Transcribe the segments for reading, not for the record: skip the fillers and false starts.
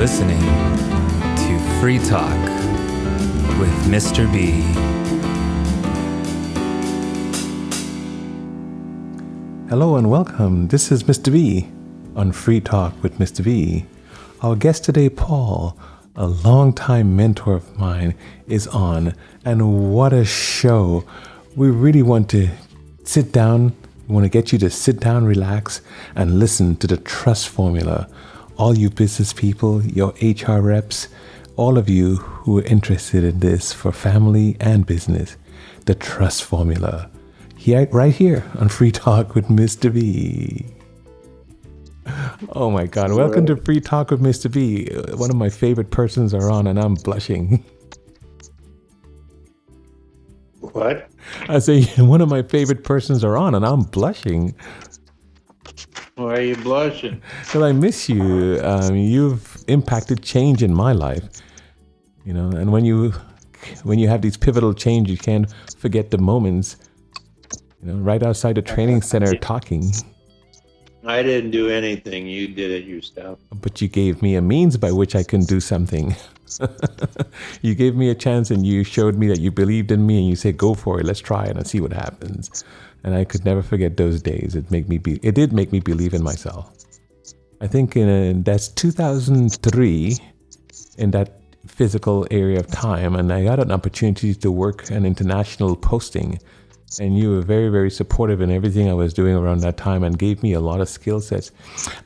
listening to Free Talk with MrB. Hello and welcome. This is MrB on Free Talk with MrB. Our guest today, Paul, a longtime mentor of mine, is on. And what a show. We really want to sit down. We want to get you to sit down, relax, and listen to the trust formula. All you business people, your HR reps, all of you who are interested in this for family and business, the trust formula. Here, right here on Free Talk with MrB. Oh my God. Welcome to Free Talk with MrB. One of my favorite persons are on and I'm blushing. What? I say one of my favorite persons are on and I'm blushing. Why are you blushing? Because I miss you. You've impacted change in my life. You know, and when you have these pivotal changes, you can't forget the moments. You know, right outside the training center talking. I didn't do anything. You did it yourself. But you gave me a means by which I can do something. You gave me a chance and you showed me that you believed in me and you said, go for it. Let's try it and see what happens. And I could never forget those days. It did make me believe in myself. I think that's 2003 in that physical area of time. And I got an opportunity to work an international posting. And you were very, very supportive in everything I was doing around that time and gave me a lot of skill sets.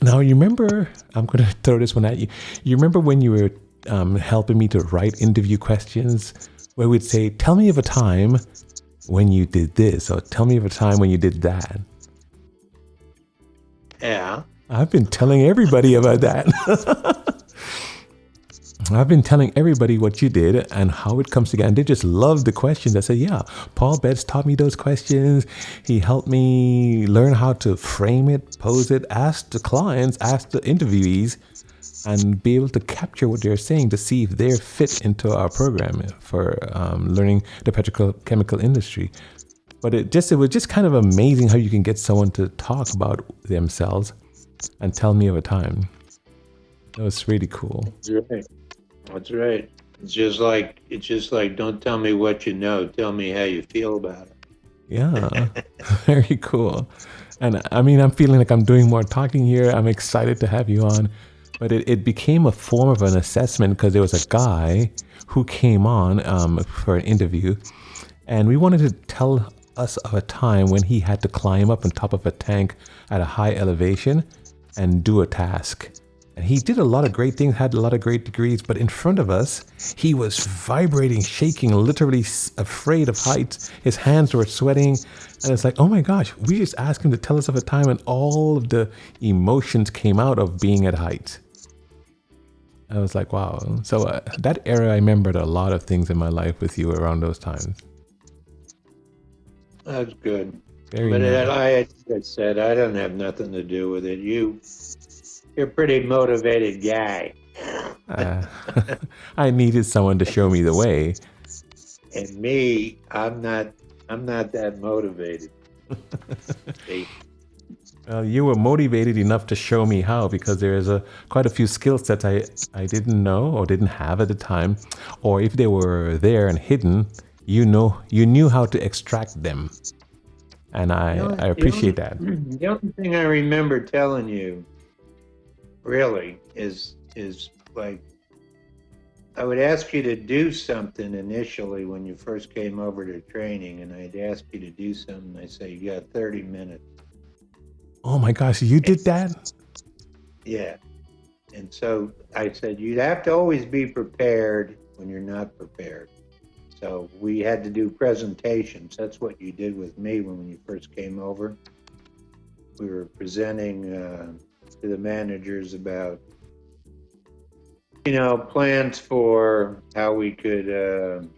Now, you remember, I'm going to throw this one at you. You remember when you were helping me to write interview questions where we'd say, tell me of a time when you did this, or tell me of a time when you did that. Yeah. I've been telling everybody about that. I've been telling everybody what you did and how it comes together. And they just love the questions. I said, yeah, Paul Betts taught me those questions. He helped me learn how to frame it, pose it, ask the clients, ask the interviewees, and be able to capture what they're saying to see if they're fit into our program for learning the petrochemical industry. But it was just kind of amazing how you can get someone to talk about themselves and tell me of a time. That was really cool. That's right. That's right. It's just like don't tell me what you know, tell me how you feel about it. Yeah, very cool. And I mean, I'm feeling like I'm doing more talking here. I'm excited to have you on. But it became a form of an assessment because there was a guy who came on for an interview. And we wanted to tell us of a time when he had to climb up on top of a tank at a high elevation and do a task. And he did a lot of great things, had a lot of great degrees, but in front of us, he was vibrating, shaking, literally afraid of heights. His hands were sweating. And it's like, oh my gosh, we just asked him to tell us of a time and all of the emotions came out of being at heights. I was like, wow. So that era, I remembered a lot of things in my life with you around those times. That's good. Very but nice. I said, I don't have nothing to do with it. You're a pretty motivated guy. I needed someone to show me the way. And me, I'm not that motivated. See? Well, you were motivated enough to show me how, because there's quite a few skill sets I didn't know or didn't have at the time, or if they were there and hidden, you knew how to extract them, and I appreciate that. The only thing I remember telling you, really, is like I would ask you to do something initially when you first came over to training, and I'd ask you to do something. I say, you got 30 minutes. Oh my gosh, you did that? Yeah. And so I said, you'd have to always be prepared when you're not prepared. So we had to do presentations. That's what you did with me when you first came over. We were presenting to the managers about, plans for how we could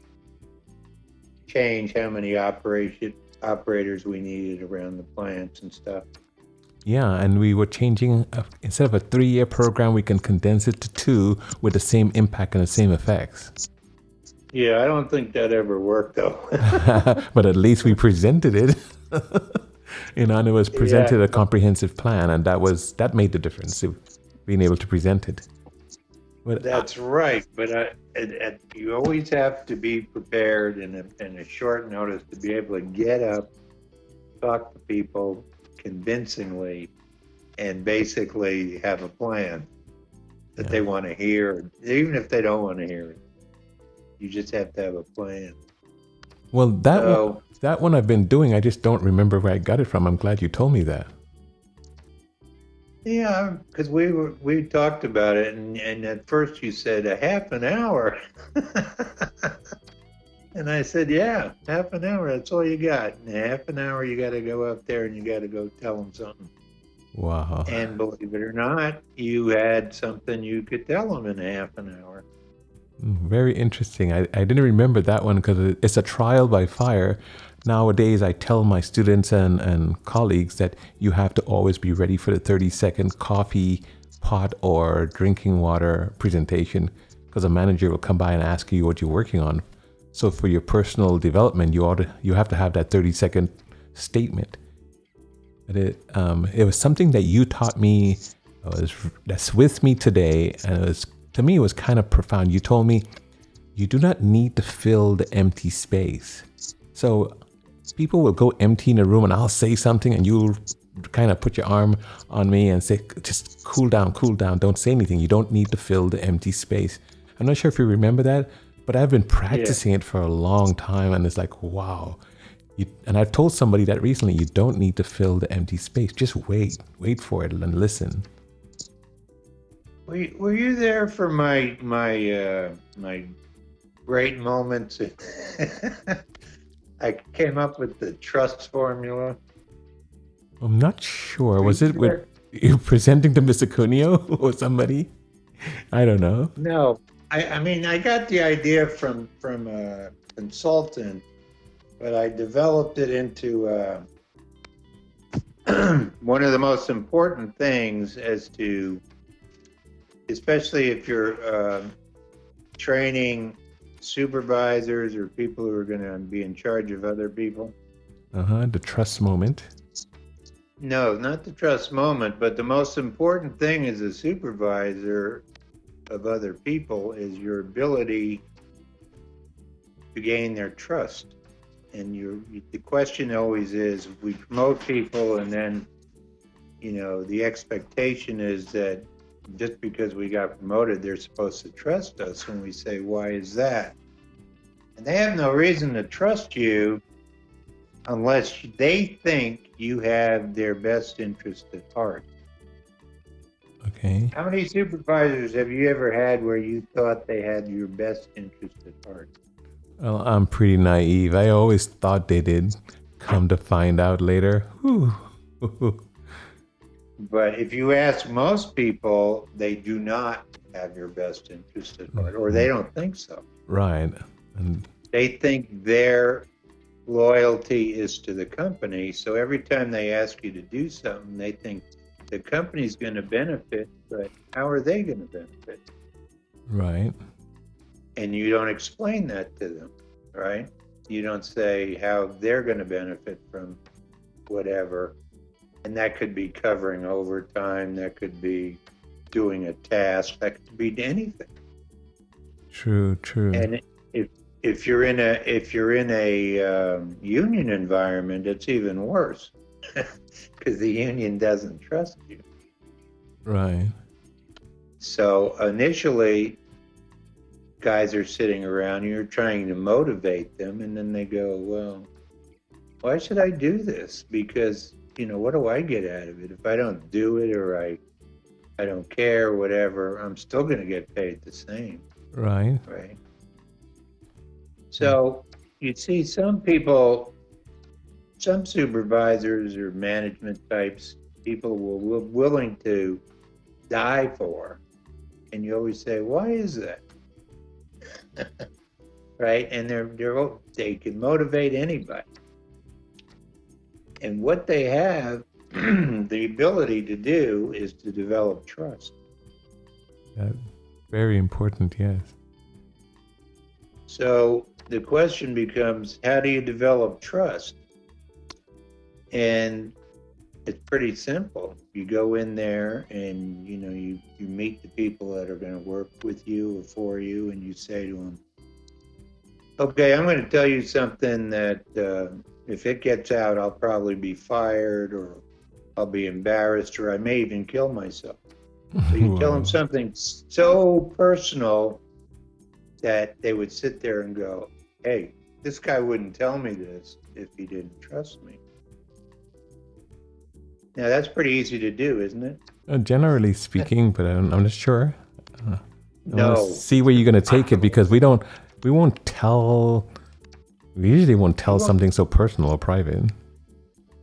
change how many operators we needed around the plants and stuff. Yeah, and we were changing, instead of a 3-year program, we can condense it to 2 with the same impact and the same effects. Yeah, I don't think that ever worked though. But at least we presented it. And it was presented a comprehensive plan, and that made the difference, being able to present it. But That's right, but you always have to be prepared in a short notice to be able to get up, talk to people convincingly, and basically have a plan that they want to hear, even if they don't want to hear it. You just have to have a plan. well, that one I've been doing. I just don't remember where I got it from. I'm glad you told me that. Yeah, because we talked about it, and at first you said a half an hour, and I said, yeah, half an hour. That's all you got. In half an hour, you got to go up there and you got to go tell them something. Wow. And believe it or not, you had something you could tell them in half an hour. Very interesting. I didn't remember that one because it's a trial by fire. Nowadays, I tell my students and colleagues that you have to always be ready for the 30-second coffee pot or drinking water presentation because a manager will come by and ask you what you're working on. So for your personal development, you have to have that 30-second statement. But it was something that you taught me that's with me today, and to me it was kind of profound. You told me you do not need to fill the empty space. So people will go empty in a room and I'll say something and you'll kind of put your arm on me and say, just cool down, don't say anything. You don't need to fill the empty space. I'm not sure if you remember that, but I've been practicing it for a long time, and it's like, wow. And I've told somebody that recently, you don't need to fill the empty space. Just wait for it and listen. Were you there for my great moments? I came up with the trust formula. I'm not sure. Was it with you presenting to Mr. Cuneo or somebody? I don't know. No, I mean, I got the idea from a consultant, but I developed it into one of the most important things as to, especially if you're training supervisors or people who are going to be in charge of other people. The trust moment. No, not the trust moment, but the most important thing as a supervisor of other people is your ability to gain their trust. And the question always is, we promote people and then, the expectation is that just because we got promoted, they're supposed to trust us. And we say, why is that? And they have no reason to trust you unless they think you have their best interest at heart. Okay. How many supervisors have you ever had where you thought they had your best interest at heart? Well, I'm pretty naive. I always thought they did. Come to find out later. Whew. But if you ask most people, they do not have your best interest at heart, or they don't think so. Right. And they think their loyalty is to the company. So every time they ask you to do something, they think the company's going to benefit, but how are they going to benefit? Right. And you don't explain that to them, right? You don't say how they're going to benefit from whatever. And that could be covering overtime, that could be doing a task, that could be anything. True. And if you're in a union environment, it's even worse because the union doesn't trust you. Right. So initially, guys are sitting around, you're trying to motivate them, and then they go, well, why should I do this? Because, what do I get out of it? If I don't do it or I don't care, whatever, I'm still going to get paid the same. Right. Right. So you see some people, some supervisors or management types, people were willing to die for. And you always say, why is that? Right? And they can motivate anybody. And what they have the ability to do is to develop trust. That's very important, yes. So the question becomes, how do you develop trust? And it's pretty simple. You go in there and, you meet the people that are going to work with you or for you, and you say to them, okay, I'm going to tell you something that if it gets out, I'll probably be fired, or I'll be embarrassed, or I may even kill myself. So you tell them something so personal that they would sit there and go, hey, this guy wouldn't tell me this if he didn't trust me. Now, that's pretty easy to do, isn't it? Generally speaking, but I'm not sure. I No. want to see where you're going to take it, because we usually won't tell something so personal or private.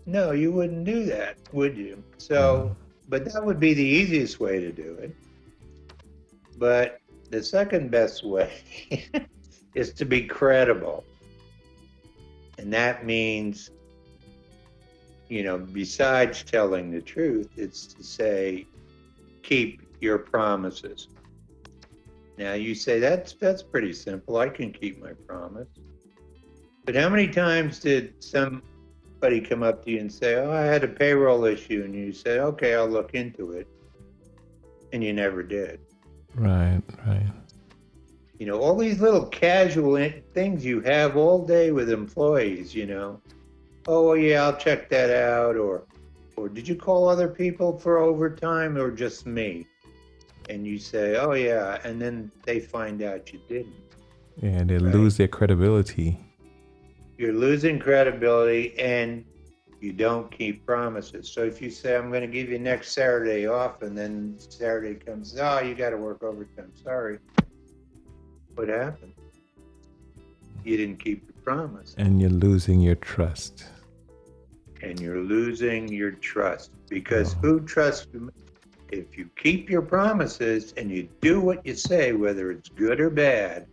No, you wouldn't do that, would you? So, but that would be the easiest way to do it. But the second best way is to be credible. And that means, besides telling the truth, it's to say, keep your promises. Now you say, that's pretty simple. I can keep my promise. But how many times did somebody come up to you and say, oh, I had a payroll issue, and you said, okay, I'll look into it, and you never did? Right. All these little casual things you have all day with employees, oh, yeah, I'll check that out, or did you call other people for overtime or just me? And you say, oh, yeah, and then they find out you didn't. Yeah, they lose their credibility. You're losing credibility, and you don't keep promises. So if you say, I'm going to give you next Saturday off, and then Saturday comes, oh, you got to work overtime, sorry. What happened? You didn't keep your promise. And you're losing your trust. Because who trusts you? If you keep your promises and you do what you say, whether it's good or bad,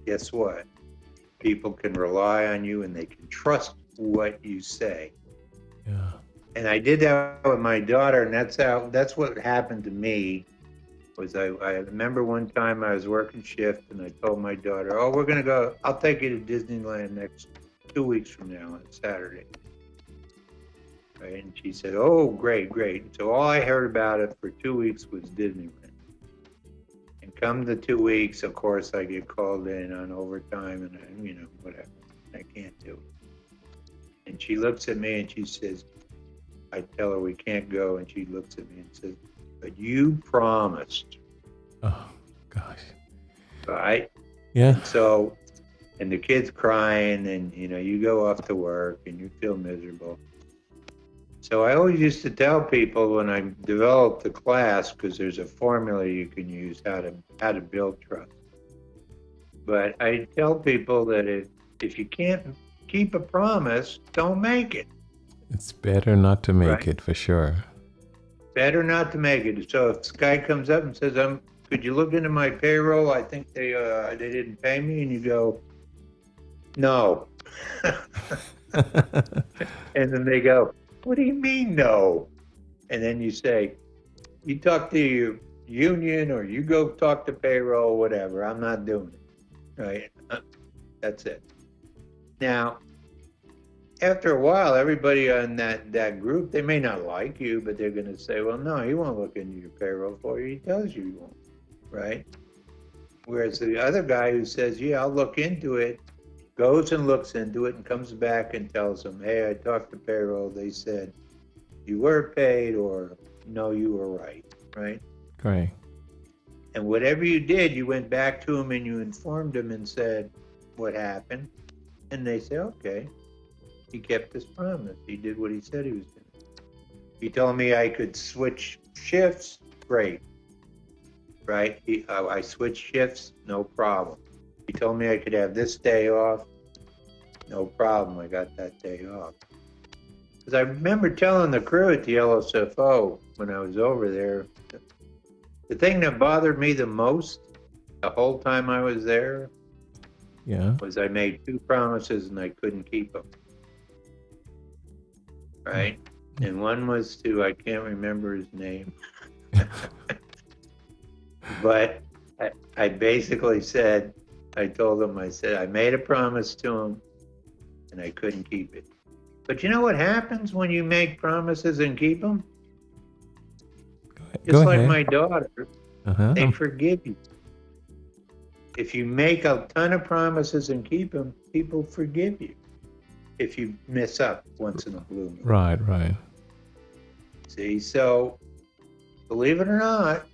guess what? People can rely on you, and they can trust what you say. Yeah. And I did that with my daughter, and that's what happened to me. I remember one time I was working shift, and I told my daughter, oh, we're going to go, I'll take you to Disneyland next 2 weeks from now on Saturday. Right? And she said, oh, great. So all I heard about it for 2 weeks was Disneyland. And come the 2 weeks, of course, I get called in on overtime, and whatever. I can't do it. And she looks at me and she says, I tell her we can't go, and she looks at me and says, but you promised. Oh, gosh. Right? Yeah. And the kid's crying, and you go off to work and you feel miserable. So I always used to tell people when I developed the class, because there's a formula you can use how to build trust. But I tell people that if you can't keep a promise, don't make it. It's better not to make it, for sure. Better not to make it. So if this guy comes up and says, could you look into my payroll? I think they didn't pay me. And you go, no. And then they go, what do you mean no? And then you say, you talk to your union, or you go talk to payroll, whatever. I'm not doing it. Right? That's it. Now, after a while, everybody on that group, they may not like you, but they're going to say, well, no, he won't look into your payroll for you. He tells you he won't, right? Whereas the other guy who says, yeah, I'll look into it, goes and looks into it and comes back and tells them, hey, I talked to payroll. They said you were paid, or no, you were right? Great. And whatever you did, you went back to them and you informed them and said what happened. And they say, okay. He kept his promise. He did what he said he was doing. He told me I could switch shifts. Great. Right? I switched shifts. No problem. He told me I could have this day off. No problem. I got that day off. Because I remember telling the crew at the LSFO when I was over there, the thing that bothered me the most the whole time I was there was I made 2 promises and I couldn't keep them. Right? And one was to, I can't remember his name, but I basically said, I told him, I said, I made a promise to him and I couldn't keep it. But you know what happens when you make promises and keep them? Go Just like ahead. my daughter, Uh-huh. they forgive you. If you make a ton of promises and keep them, people forgive you. If you mess up once in a blue moon. Right. See, so believe it or not,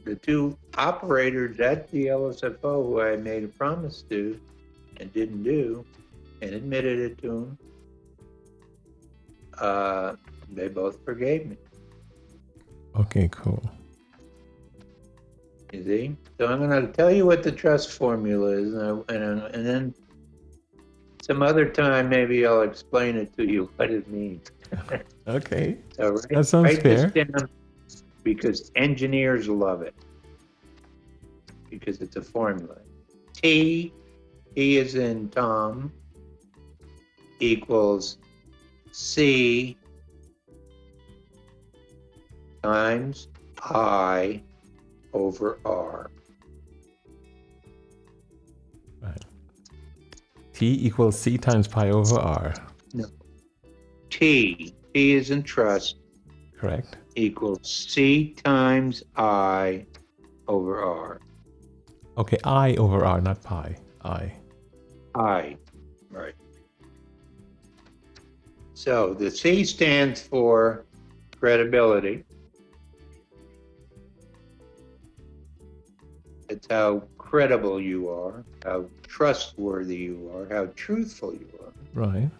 the two operators at the LSFO who I made a promise to and didn't do and admitted it to them, they both forgave me. Okay, cool. You see? So I'm going to tell you what the trust formula is, and then some other time maybe I'll explain it to you what it means. Okay. So That sounds write this fair. down because engineers love it because it's a formula. T is in Tom, equals C times I over R. Right. T equals C times pi over R. No. T is in trust, Correct. equals C times I over R. Okay, I over R, not pi. I. Right. So the C stands for credibility. It's how credible you are, how trustworthy you are, how truthful you are. Right.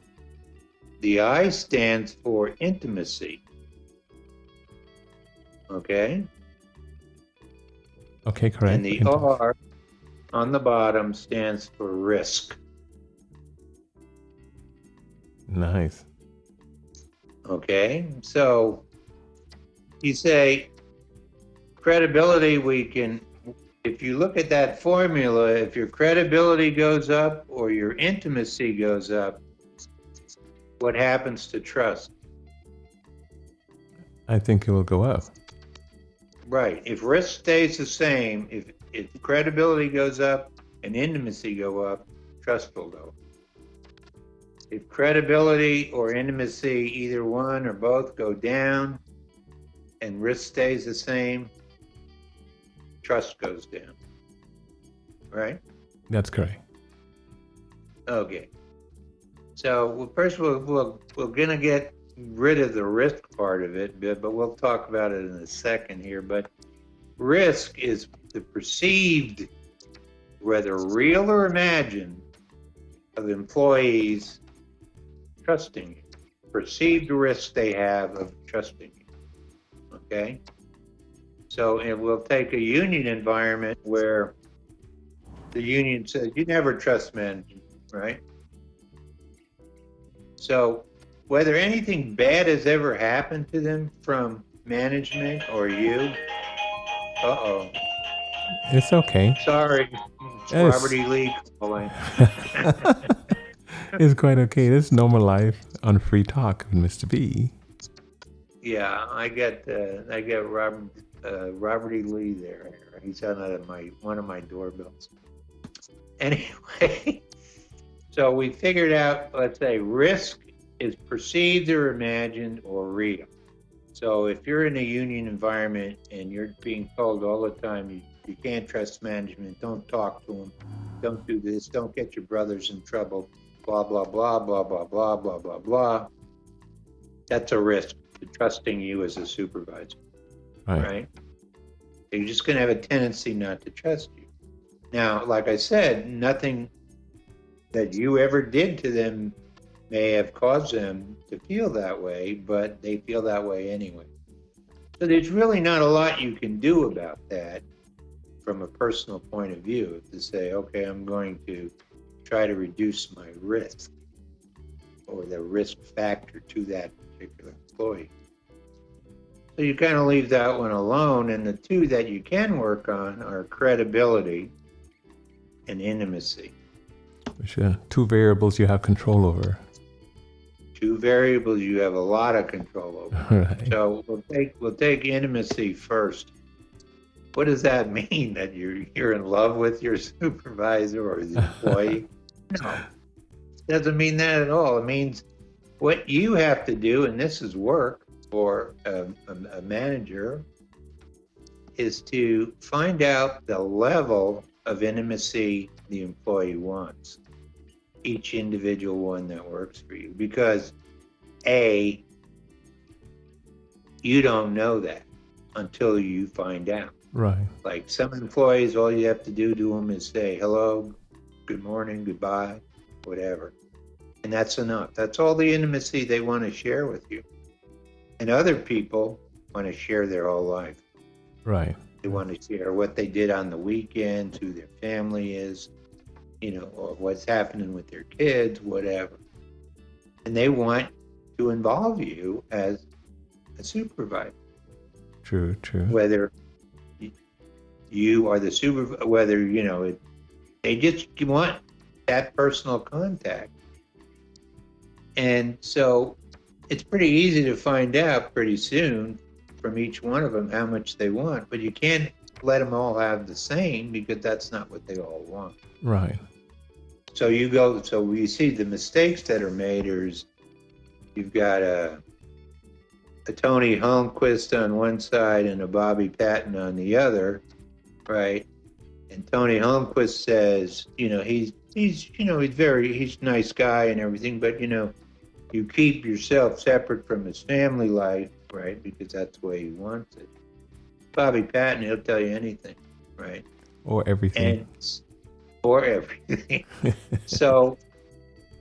The I stands for intimacy. Okay? Okay, correct. And the R on the bottom stands for risk. Nice. Okay? So you say credibility, if you look at that formula, if your credibility goes up or your intimacy goes up, what happens to trust? I think it will go up. Right. If risk stays the same, if credibility goes up and intimacy go up, trust will go. If credibility or intimacy, either one or both, go down and risk stays the same, trust goes down. Right? That's correct. Okay. So first we're gonna get rid of the risk part of it, but we'll talk about it in a second here. But risk is the perceived, whether real or imagined, of employees trusting you. Perceived risk they have of trusting you. Okay? So it will take a union environment where the union says you never trust management, right? So whether anything bad has ever happened to them from management or you, It's okay. sorry, it's Yes. Robert E. Lee calling. It's quite okay. This is normal life on Free Talk with Mr. B. Yeah, I got Robert E. Lee there. He's on one of my doorbells. Anyway, so we figured out, let's say, risk is perceived or imagined or real. So if you're in a union environment and you're being told all the time you can't trust management, don't talk to them, don't do this, don't get your brothers in trouble, blah, blah, blah, blah, blah, blah, blah, blah, blah. That's a risk to trusting you as a supervisor, right? You're just going to have a tendency not to trust you. Now, like I said, nothing that you ever did to them may have caused them to feel that way, but they feel that way anyway. So there's really not a lot you can do about that from a personal point of view to say, okay, I'm going to try to reduce my risk or the risk factor to that particular employee. So you kind of leave that one alone, and the two that you can work on are credibility and intimacy. Sure. Two variables you have control over. Two variables you have a lot of control over. Right. So we'll take intimacy first. What does that mean? That you're in love with your supervisor or the employee? No, it doesn't mean that at all. It means what you have to do, and this is work for a manager, is to find out the level of intimacy the employee wants, each individual one that works for you. Because A, you don't know that until you find out. Right. Like some employees, all you have to do to them is say hello, good morning, goodbye, whatever. And that's enough. That's all the intimacy they want to share with you. And other people want to share their whole life. Right. They want to share what they did on the weekends, who their family is, or what's happening with their kids, whatever. And they want to involve you as a supervisor. True. Whether you are the supervisor, whether, they just want that personal contact. And so it's pretty easy to find out pretty soon from each one of them how much they want, but you can't let them all have the same, because that's not what they all want. Right. So we see the mistakes that are made is you've got a Tony Holmquist on one side and a Bobby Patton on the other, right? And Tony Holmquist says, he's a nice guy and everything, but you keep yourself separate from his family life, right? Because that's the way he wants it. Bobby Patton, he'll tell you anything, right? Or everything. Or everything. So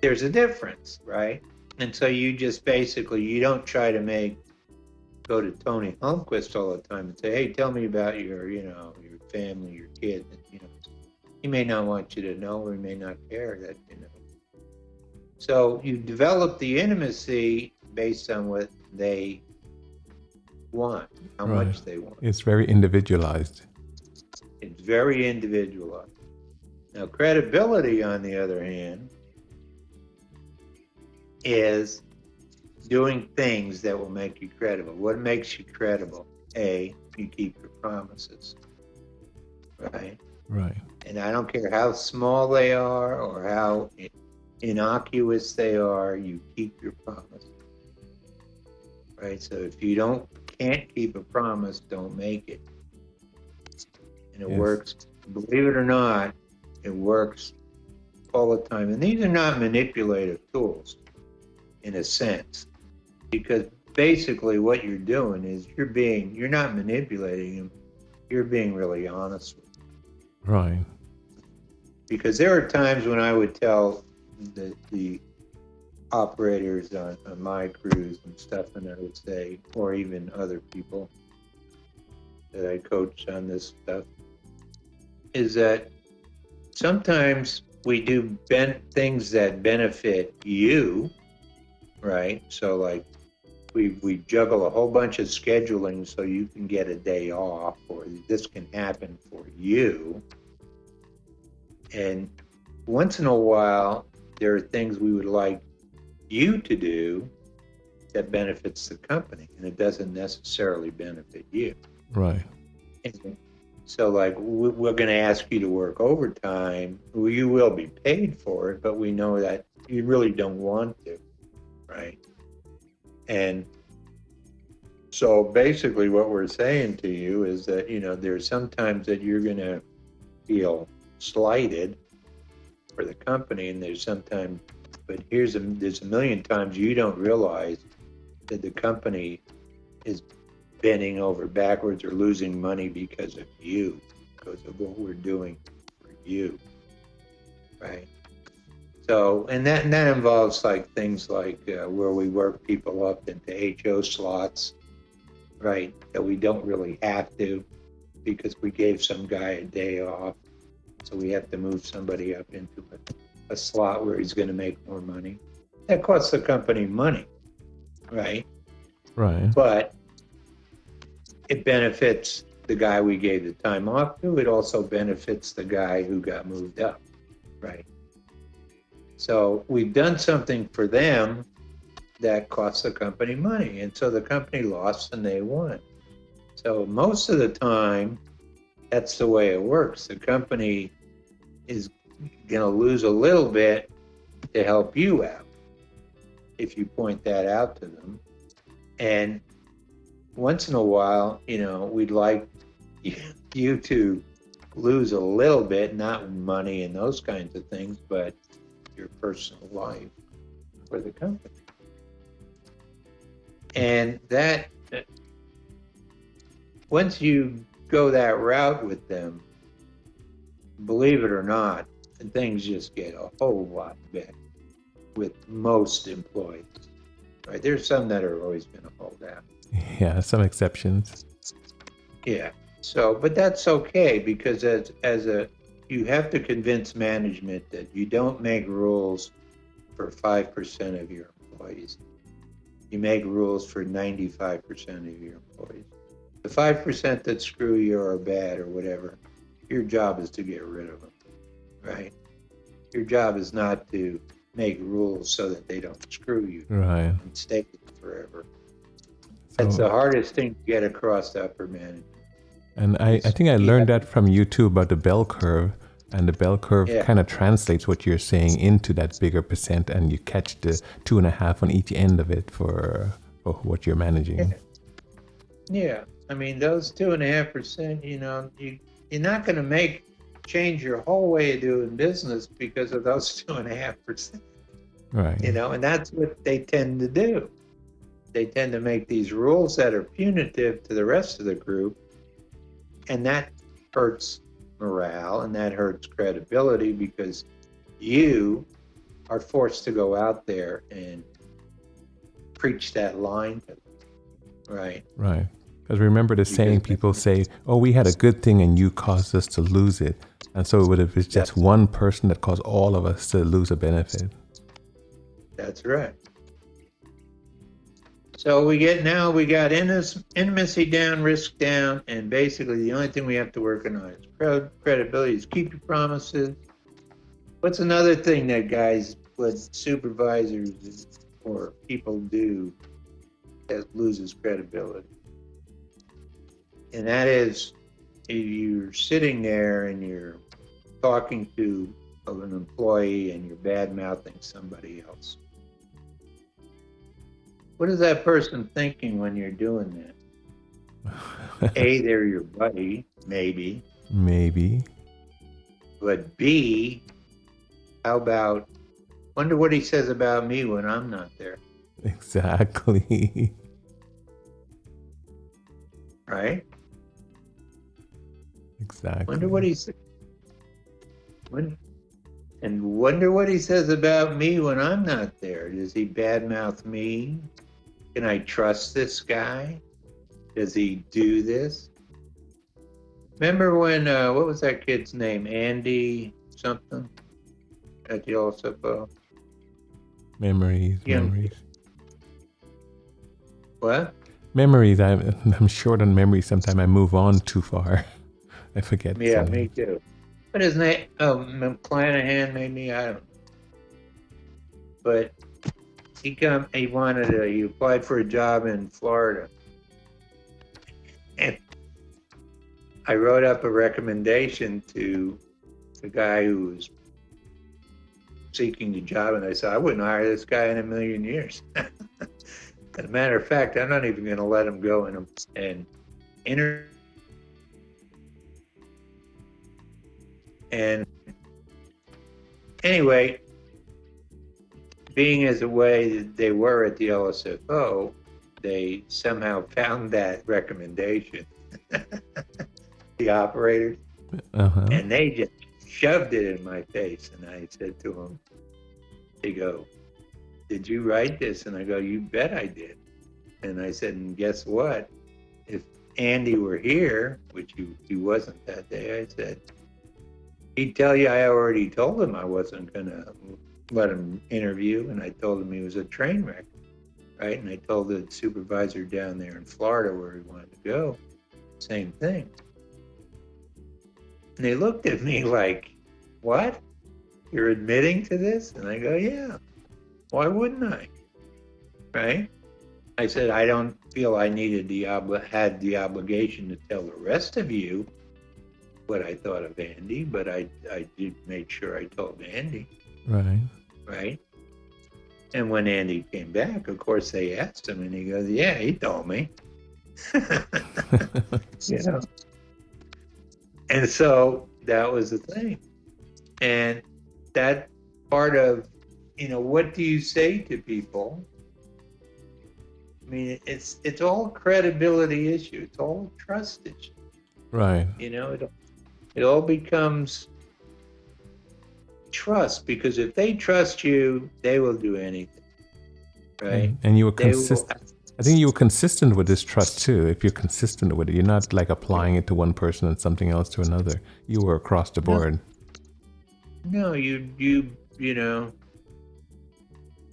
there's a difference, right? And so you just basically, you don't try to go to Tony Holmquist all the time and say, hey, tell me about your family, your kid. He may not want you to know, or he may not care that. So you develop the intimacy based on what they want, how much they want. It's very individualized. It's very individualized. Now, credibility, on the other hand, is doing things that will make you credible. What makes you credible? A, you keep your promises, right? Right. And I don't care how small they are or how innocuous they are, you keep your promise, right? So if you can't keep a promise, don't make it. And it works, believe it or not, it works all the time. And these are not manipulative tools, in a sense, because basically what you're doing is you're not manipulating them, you're being really honest with them. Right. Because there are times when I would tell the operators on my crews and stuff, and I would say, or even other people that I coach on this stuff, is that sometimes we do things that benefit you, right? So like we juggle a whole bunch of scheduling so you can get a day off, or this can happen for you. And once in a while, there are things we would like you to do that benefits the company, and it doesn't necessarily benefit you. Right. And so like we're going to ask you to work overtime. You will be paid for it, but we know that you really don't want to, right? And so basically what we're saying to you is that, there's sometimes that you're going to feel slighted for the company, and there's there's a million times you don't realize that the company is bending over backwards or losing money because of you, because of what we're doing for you, right? So, and that involves like things like where we work people up into HO slots, right? That we don't really have to, because we gave some guy a day off. So we have to move somebody up into a slot where he's going to make more money. That costs the company money, right? Right. But it benefits the guy we gave the time off to. It also benefits the guy who got moved up, right? So we've done something for them that costs the company money. And so the company lost and they won. So most of the time, that's the way it works. The company is going to lose a little bit to help you out. if you point that out to them. And once in a while, we'd like you to lose a little bit, not money and those kinds of things, but your personal life for the company. And that, once you go that route with them, believe it or not, things just get a whole lot better with most employees. Right? There's some that are always going to hold out. Yeah, some exceptions. Yeah. So, but that's okay, because you have to convince management that you don't make rules for 5% of your employees. You make rules for 95% of your employees. The 5% that screw you or are bad or whatever, your job is to get rid of them, right? Your job is not to make rules so that they don't screw you, right, and stay with you forever. That's the hardest thing to get across to upper management. And I think I learned that from you too, about the bell curve. And the bell curve kind of translates what you're saying into that bigger percent, and you catch the 2.5 on each end of it for what you're managing. Yeah. I mean, those 2.5%, you're not going to change your whole way of doing business because of those 2.5%. Right. And that's what they tend to do. They tend to make these rules that are punitive to the rest of the group, and that hurts morale, and that hurts credibility, because you are forced to go out there and preach that line to them. Right. Right. Because remember the saying, people say, oh, we had a good thing and you caused us to lose it. And so it would have been just one person that caused all of us to lose a benefit. That's right. So we got intimacy down, risk down, and basically the only thing we have to work on is credibility, is keep your promises. What's another thing that what supervisors or people do that loses credibility? And that is, you're sitting there and you're talking to an employee and you're bad-mouthing somebody else. What is that person thinking when you're doing that? A, they're your buddy, maybe. Maybe. But B, how about, wonder what he says about me when I'm not there. Exactly. Right? Exactly. Wonder what he says. And wonder what he says about me when I'm not there. Does he badmouth me? Can I trust this guy? Does he do this? Remember when, what was that kid's name? Andy something? At the LSFO? Memories. What? Memories. I'm short on memory. Sometimes I move on too far. I forget. Yeah, me too. What is his name? Oh, McClanahan, maybe? I don't know. But he applied for a job in Florida. And I wrote up a recommendation to the guy who was seeking the job, and I said, I wouldn't hire this guy in a million years. As a matter of fact, I'm not even going to let him go and interview. And anyway, being as the way that they were at the LSFO, they somehow found that recommendation, the operators, and they just shoved it in my face. And I said to them, they go, did you write this? And I go, you bet I did. And I said, and guess what? If Andy were here, which he wasn't that day, I said, he'd tell you I already told him I wasn't going to let him interview, and I told him he was a train wreck, right? And I told the supervisor down there in Florida where he wanted to go, same thing. And they looked at me like, what? You're admitting to this? And I go, yeah. Why wouldn't I? Right? I said, I don't feel I had the obligation to tell the rest of you what I thought of Andy, but I did make sure I told Andy. Right. Right? And when Andy came back, of course, they asked him, and he goes, "Yeah, he told me." You know, and so that was the thing, and that part of, what do you say to people? I mean, it's all credibility issue. It's all trust issue. Right. It all becomes trust, because if they trust you, they will do anything, right? And you were They will. consistent. I think you were consistent with this trust too. If you're consistent with it, you're not like applying it to one person and something else to another. You were across the board. No, you know.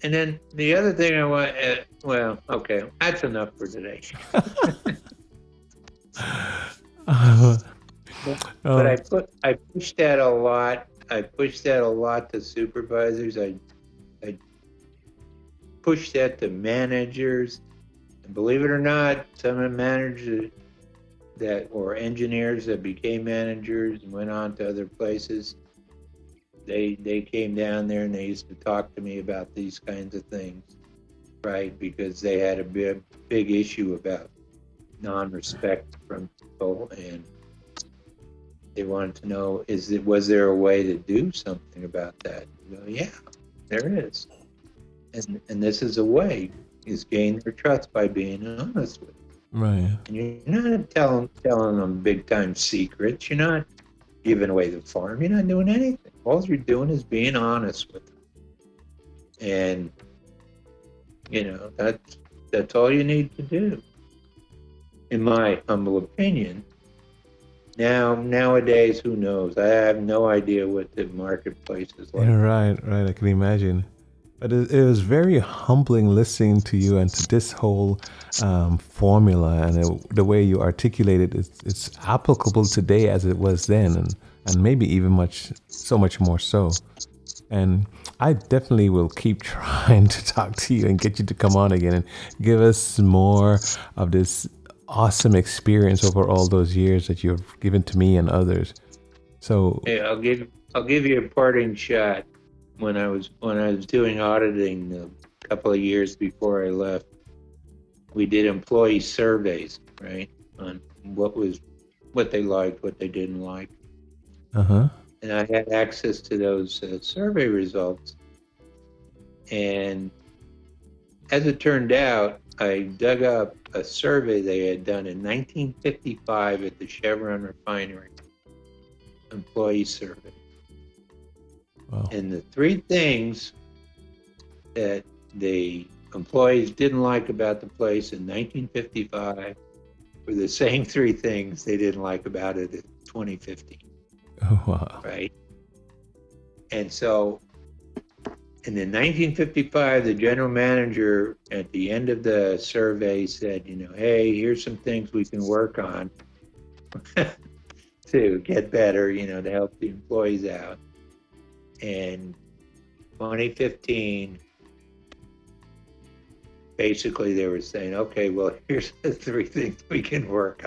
And then the other thing I want, well, okay, that's enough for today. But I pushed that a lot. I pushed that a lot to supervisors. I pushed that to managers. And believe it or not, some of the managers or engineers that became managers and went on to other places, they came down there and they used to talk to me about these kinds of things, right? Because they had a big issue about non-respect from people, and they wanted to know, was there a way to do something about that? You go, yeah, there is. And this is a way, is gain their trust by being honest with them. Right. And you're not telling them big time secrets. You're not giving away the farm. You're not doing anything. All you're doing is being honest with them. And that's all you need to do, in my humble opinion. Nowadays, who knows? I have no idea what the marketplace is like. Yeah, right. I can imagine. But it was very humbling listening to you and to this whole formula, and the way you articulate it. It's applicable today as it was then, and maybe even so much more so. And I definitely will keep trying to talk to you and get you to come on again and give us more of this awesome experience over all those years that you've given to me and others. So hey, I'll give you a parting shot. When I was doing auditing a couple of years before I left, we did employee surveys, right, on what they liked, what they didn't like. and I had access to those survey results. And as it turned out, I dug up a survey they had done in 1955 at the Chevron refinery, employee survey. Wow. And the three things that the employees didn't like about the place in 1955 were the same three things they didn't like about it in 2015. Oh, wow. Right? And so, and in 1955, the general manager at the end of the survey said, hey, here's some things we can work on to get better, to help the employees out. And 2015, basically they were saying, okay, well, here's the three things we can work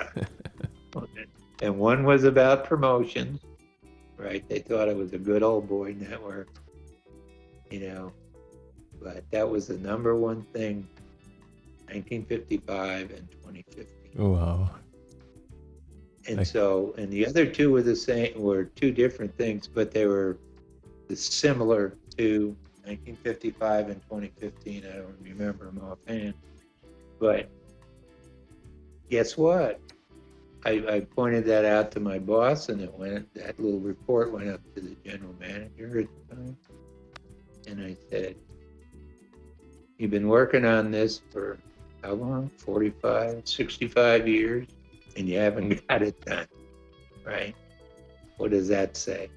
on. And one was about promotions, right? They thought it was a good old boy network, but that was the number one thing, 1955 and 2015. Oh, wow. And so, and the other two were two different things, but they were similar to 1955 and 2015. I don't remember them offhand. But guess what? I pointed that out to my boss, and that little report went up to the general manager at the time. And I said, you've been working on this for how long? 45, 65 years, and you haven't got it done, right? What does that say?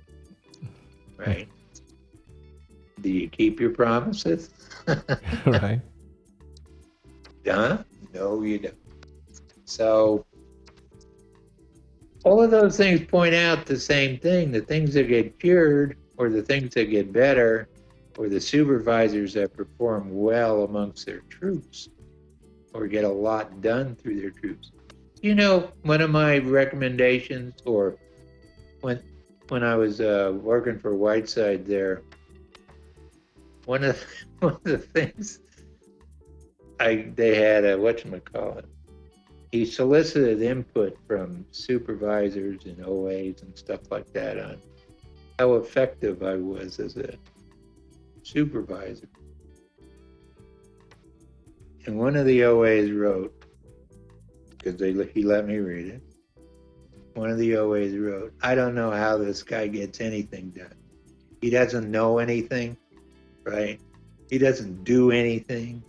Right? Do you keep your promises? Right. Huh? No, you don't. So all of those things point out the same thing. The things that get cured, or the things that get better, or the supervisors that perform well amongst their troops, or get a lot done through their troops. One of my recommendations, or when I was working for Whiteside there, one of one of the things they had a whatchamacallit. He solicited input from supervisors and OAs and stuff like that on how effective I was as a supervisor. And one of the OAs wrote, because he let me read it, one of the OAs wrote, I don't know how this guy gets anything done. He doesn't know anything, right? He doesn't do anything,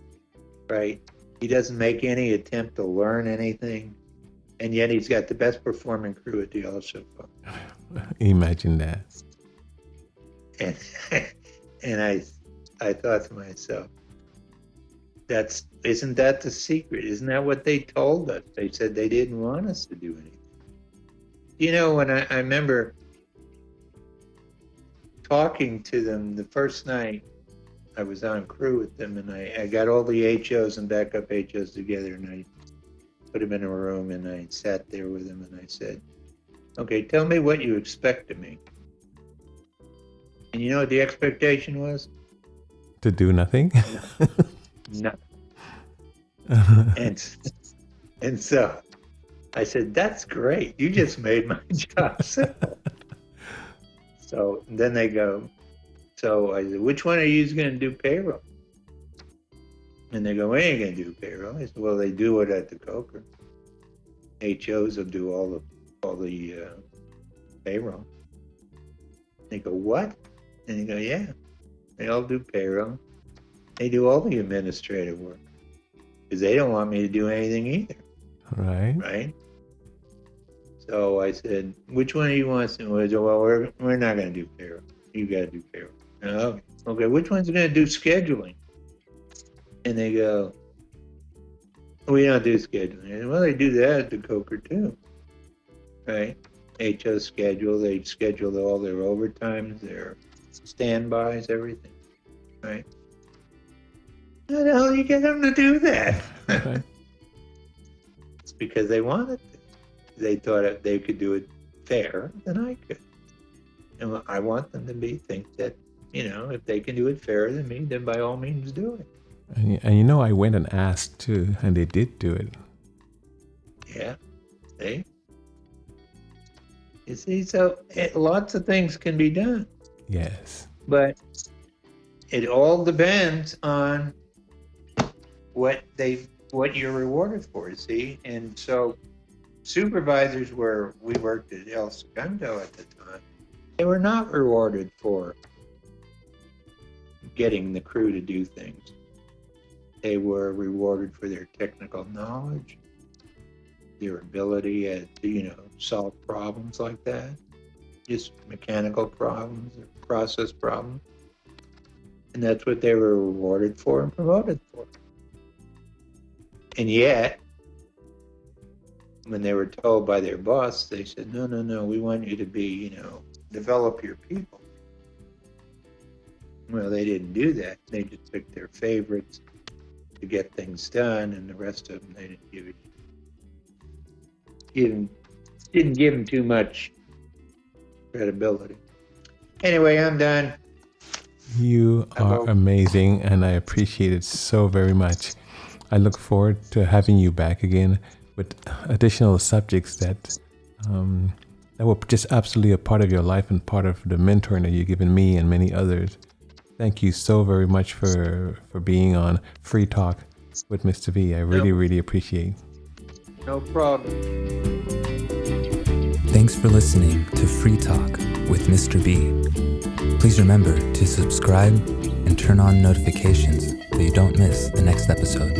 right? He doesn't make any attempt to learn anything. And yet he's got the best performing crew at the All-Show Fund. Imagine that. And, and I thought to myself, isn't that the secret? Isn't that what they told us? They said they didn't want us to do anything. You know, when I remember talking to them the first night I was on crew with them, and I got all the HOs and backup HOs together, and I put them in a room, and I sat there with them, and I said, okay, tell me what you expect of me. And you know what the expectation was? To do nothing? Nothing. And so I said, that's great. You just made my job simple. So then they go, so I said, which one of you is going to do payroll? And they go, we ain't going to do payroll. I said, well, they do it at the Coker. HOs will do all the payroll. They go, what? And they go, yeah, they all do payroll. They do all the administrative work because they don't want me to do anything either. Right? So I said, which one of you wants to? I said, well, we're not going to do payroll. You got to do payroll. Okay, which one's going to do scheduling? And they go, we don't do scheduling. I said, well, they do that at the Coker too, right? HO schedule, they schedule all their overtimes, their standbys, everything, right? How the hell you get them to do that? Right. It's because they wanted to. They thought if they could do it fair, then I could. And I want them to think that, you know, if they can do it fairer than me, then by all means do it. And you know, I went and asked too, and they did do it. Yeah. See? You see, so lots of things can be done. Yes. But it all depends on what you're rewarded for, you see? And so supervisors we worked at El Segundo at the time, they were not rewarded for getting the crew to do things. They were rewarded for their technical knowledge, their ability to, solve problems like that, just mechanical problems or process problems. And that's what they were rewarded for and promoted for. And yet, when they were told by their boss, they said, no, we want you to be, develop your people. Well, they didn't do that. They just picked their favorites to get things done, and the rest of them, they didn't give them too much credibility. Anyway, I'm done. You are amazing, and I appreciate it so very much. I look forward to having you back again with additional subjects that were just absolutely a part of your life and part of the mentoring that you've given me and many others. Thank you so very much for being on Free Talk with Mr. B. I really appreciate it. No problem. Thanks for listening to Free Talk with Mr. B. Please remember to subscribe and turn on notifications so you don't miss the next episode.